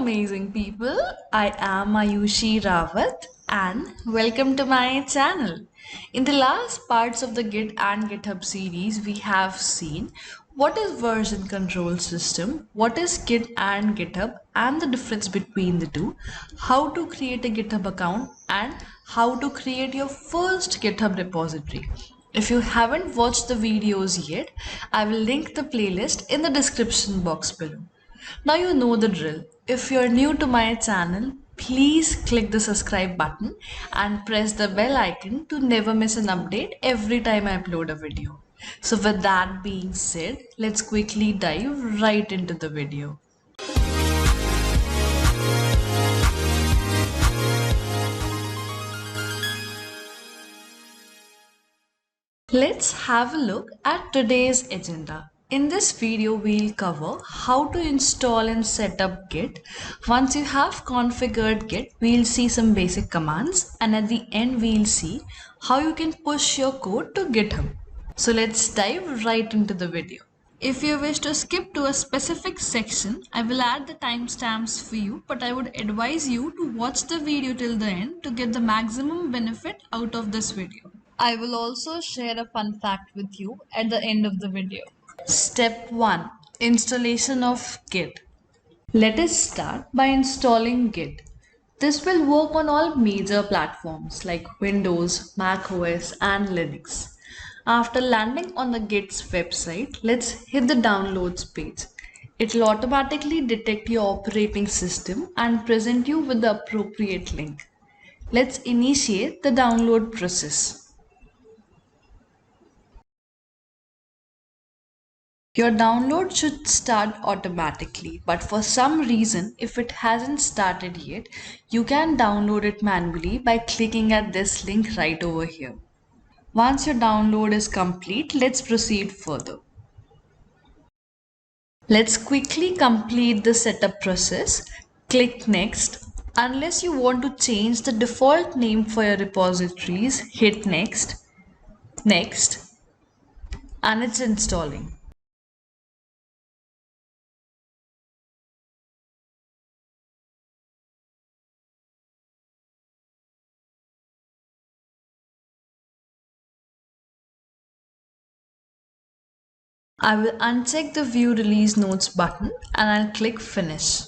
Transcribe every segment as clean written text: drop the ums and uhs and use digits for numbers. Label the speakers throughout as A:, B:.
A: amazing people. I am Ayushi Rawat and welcome to my channel. In the last parts of the Git and GitHub series, we have seen what is version control system, what is Git and GitHub and the difference between the two, how to create a GitHub account and how to create your first GitHub repository. If you haven't watched the videos yet, I will link the playlist in the description box below. Now you know the drill. If you're new to my channel, please click the subscribe button and press the bell icon to never miss an update every time I upload a video. So with that being said, let's quickly dive right into the video. Let's have a look at today's agenda. In this video, we'll cover how to install and set up Git. Once you have configured Git, we'll see some basic commands, and at the end, we'll see how you can push your code to GitHub. So let's dive right into the video. If you wish to skip to a specific section, I will add the timestamps for you, but I would advise you to watch the video till the end to get the maximum benefit out of this video. I will also share a fun fact with you at the end of the video. Step 1. Installation of Git. Let us start by installing Git. This will work on all major platforms like Windows, Mac OS and Linux. After landing on the Git's website, let's hit the downloads page. It will automatically detect your operating system and present you with the appropriate link. Let's initiate the download process. Your download should start automatically, but for some reason, if it hasn't started yet, you can download it manually by clicking at this link right over here. Once your download is complete, let's proceed further. Let's quickly complete the setup process. Click Next. Unless you want to change the default name for your repositories, hit Next, Next, and it's installing. I will uncheck the View Release Notes button and I'll click Finish.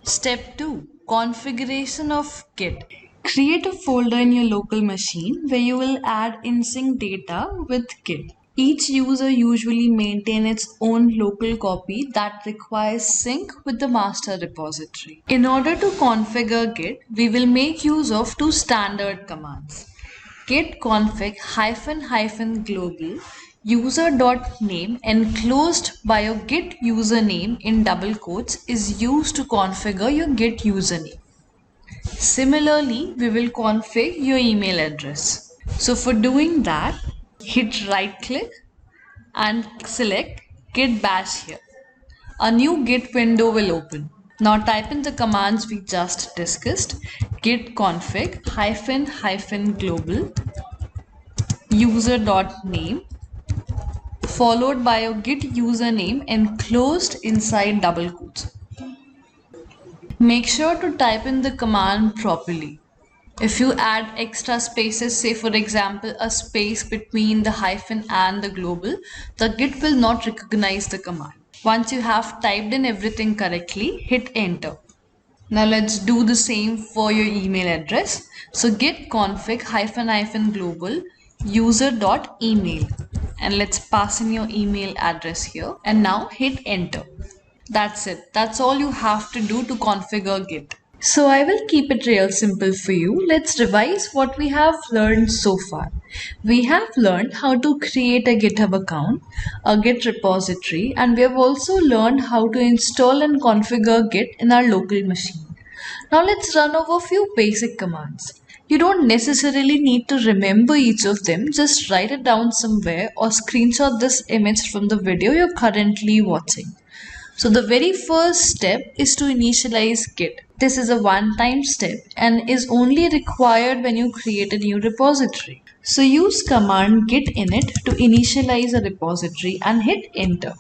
A: Step 2. Configuration of Git. Create a folder in your local machine where you will add in-sync data with Git. Each user usually maintains its own local copy that requires sync with the master repository. In order to configure Git, we will make use of two standard commands. Git config --global user.name enclosed by your Git username in double quotes is used to configure your Git username. Similarly, we will configure your email address. So for doing that, hit right click and select Git bash here. A new Git window will open. Now type in the commands we just discussed. Git config --global user.name followed by your Git username enclosed inside double quotes. Make sure to type in the command properly. If you add extra spaces, say for example a space between the hyphen and the global, the Git will not recognize the command. Once you have typed in everything correctly, hit enter. Now let's do the same for your email address. So git config --global user.email and let's pass in your email address here and now hit enter. That's it. That's all you have to do to configure Git. So I will keep it real simple for you. Let's revise what we have learned so far. We have learned how to create a GitHub account, a Git repository, and we have also learned how to install and configure Git in our local machine. Now let's run over a few basic commands. You don't necessarily need to remember each of them, just write it down somewhere or screenshot this image from the video you're currently watching. So the very first step is to initialize Git. This is a one-time step and is only required when you create a new repository. So use command git init to initialize a repository and hit enter.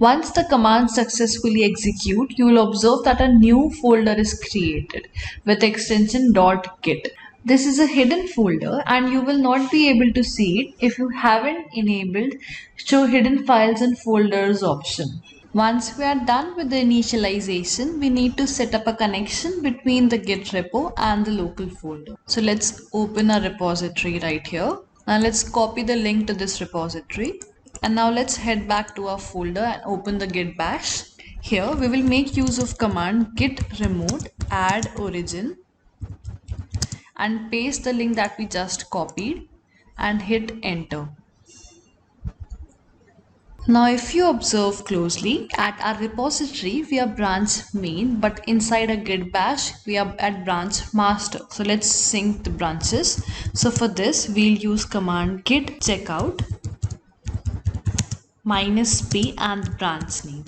A: Once the command successfully execute, you will observe that a new folder is created with extension .git. This is a hidden folder and you will not be able to see it if you haven't enabled show hidden files and folders option. Once we are done with the initialization, we need to set up a connection between the Git repo and the local folder. So let's open a repository right here. Now let's copy the link to this repository. And now let's head back to our folder and open the Git bash. Here we will make use of command git remote add origin and paste the link that we just copied and hit enter. Now if you observe closely, at our repository we are branch main, but inside a git bash we are at branch master. So let's sync the branches. So for this we'll use command git checkout -p and branch name.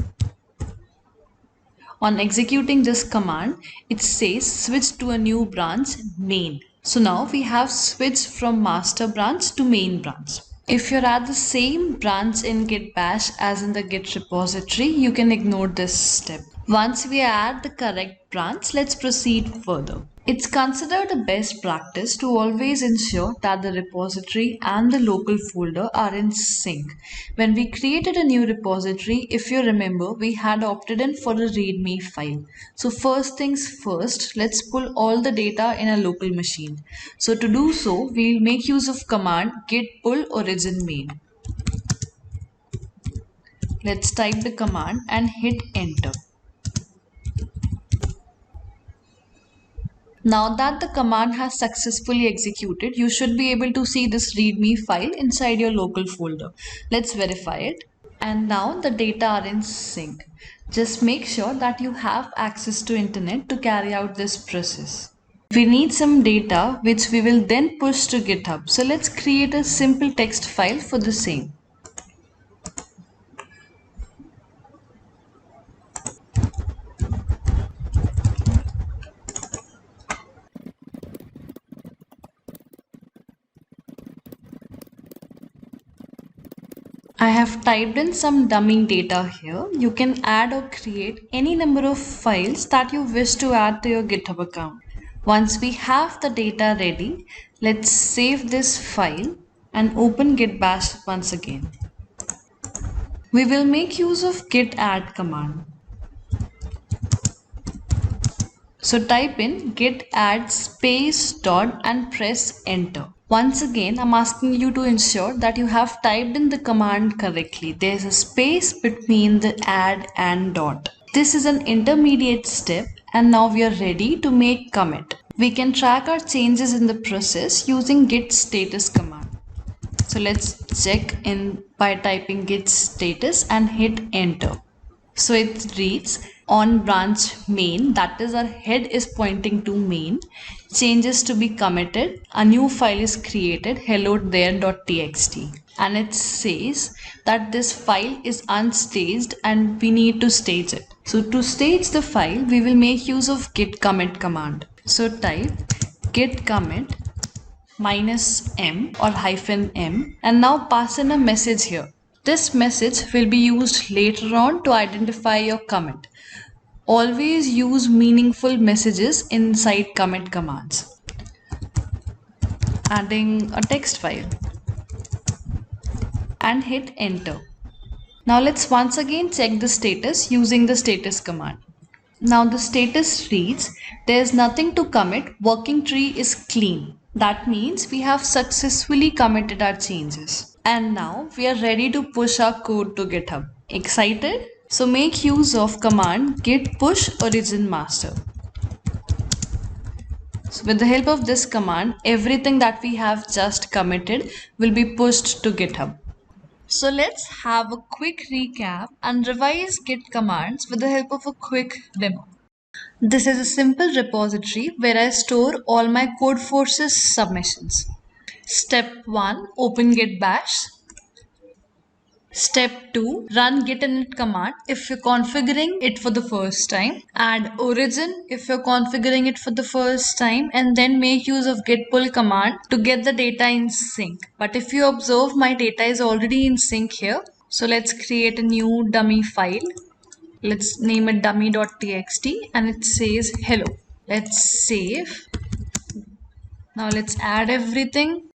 A: On executing this command, it says switch to a new branch main. So now we have switched from master branch to main branch. If you're at the same branch in git bash as in the git repository, you can ignore this step. Once we add the correct branch, let's proceed further. It's considered a best practice to always ensure that the repository and the local folder are in sync. When we created a new repository, if you remember, we had opted in for a README file. So first things first, let's pull all the data in a local machine. So to do so, we'll make use of command git pull origin main. Let's type the command and hit enter. Now that the command has successfully executed, you should be able to see this readme file inside your local folder. Let's verify it. And now the data are in sync. Just make sure that you have access to internet to carry out this process. We need some data which we will then push to GitHub. So let's create a simple text file for the same. I have typed in some dummy data here. You can add or create any number of files that you wish to add to your GitHub account. Once we have the data ready, let's save this file and open git bash once again. We will make use of git add command. So type in git add space dot and press enter. Once again, I'm asking you to ensure that you have typed in the command correctly. There's a space between the add and dot. This is an intermediate step and now we are ready to make commit. We can track our changes in the process using git status command. So let's check in by typing git status and hit enter. So it reads on branch main, that is our head is pointing to main, changes to be committed, a new file is created, hello there.txt, and it says that this file is unstaged and we need to stage it. So to stage the file, we will make use of git commit command. So type git commit -m or -m and now pass in a message here. This message will be used later on to identify your commit. Always use meaningful messages inside commit commands. Adding a text file and hit enter. Now let's once again check the status using the status command. Now the status reads, there is nothing to commit, working tree is clean. That means we have successfully committed our changes. And now we are ready to push our code to GitHub. Excited? So make use of command git push origin master. So with the help of this command, everything that we have just committed will be pushed to GitHub. So let's have a quick recap and revise git commands with the help of a quick demo. This is a simple repository where I store all my Codeforces submissions. Step 1, open git bash. Step 2, run git init command if you're configuring it for the first time. Add origin if you're configuring it for the first time, and then make use of git pull command to get the data in sync. But if you observe, my data is already in sync here. So let's create a new dummy file. Let's name it dummy.txt and it says hello. Let's save. Now let's add everything.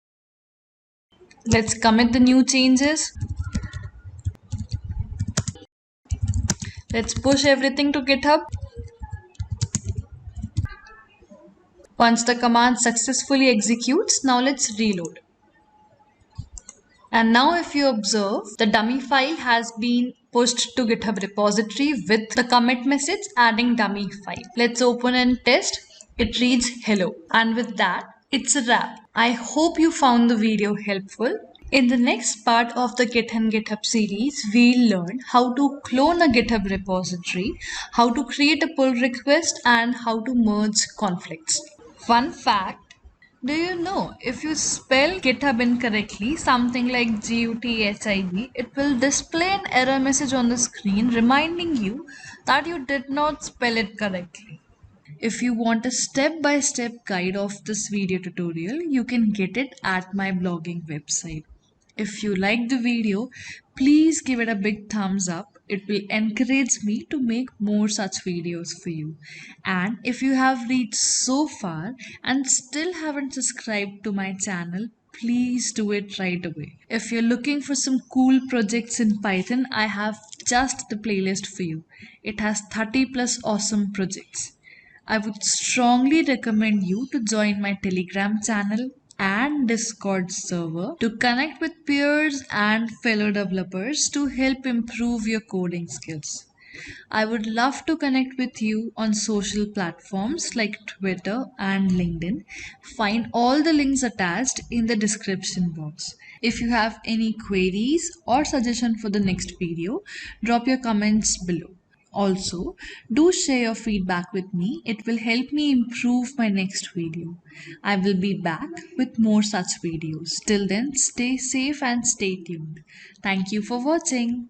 A: Let's commit the new changes. Let's push everything to GitHub. Once the command successfully executes, now let's reload. And now if you observe, the dummy file has been pushed to GitHub repository with the commit message adding dummy file. Let's open and test. It reads hello. And with that, it's a wrap. I hope you found the video helpful. In the next part of the Git and GitHub series, we'll learn how to clone a GitHub repository, how to create a pull request, and how to merge conflicts. Fun fact, do you know if you spell GitHub incorrectly, something like GUTHIB, it will display an error message on the screen reminding you that you did not spell it correctly. If you want a step-by-step guide of this video tutorial, you can get it at my blogging website. If you like the video, please give it a big thumbs up. It will encourage me to make more such videos for you. And if you have reached so far and still haven't subscribed to my channel, please do it right away. If you're looking for some cool projects in Python, I have just the playlist for you. It has 30 plus awesome projects. I would strongly recommend you to join my Telegram channel and Discord server to connect with peers and fellow developers to help improve your coding skills. I would love to connect with you on social platforms like Twitter and LinkedIn. Find all the links attached in the description box. If you have any queries or suggestion for the next video, drop your comments below. Also, do share your feedback with me. It will help me improve my next video. I will be back with more such videos. Till then, stay safe and stay tuned. Thank you for watching.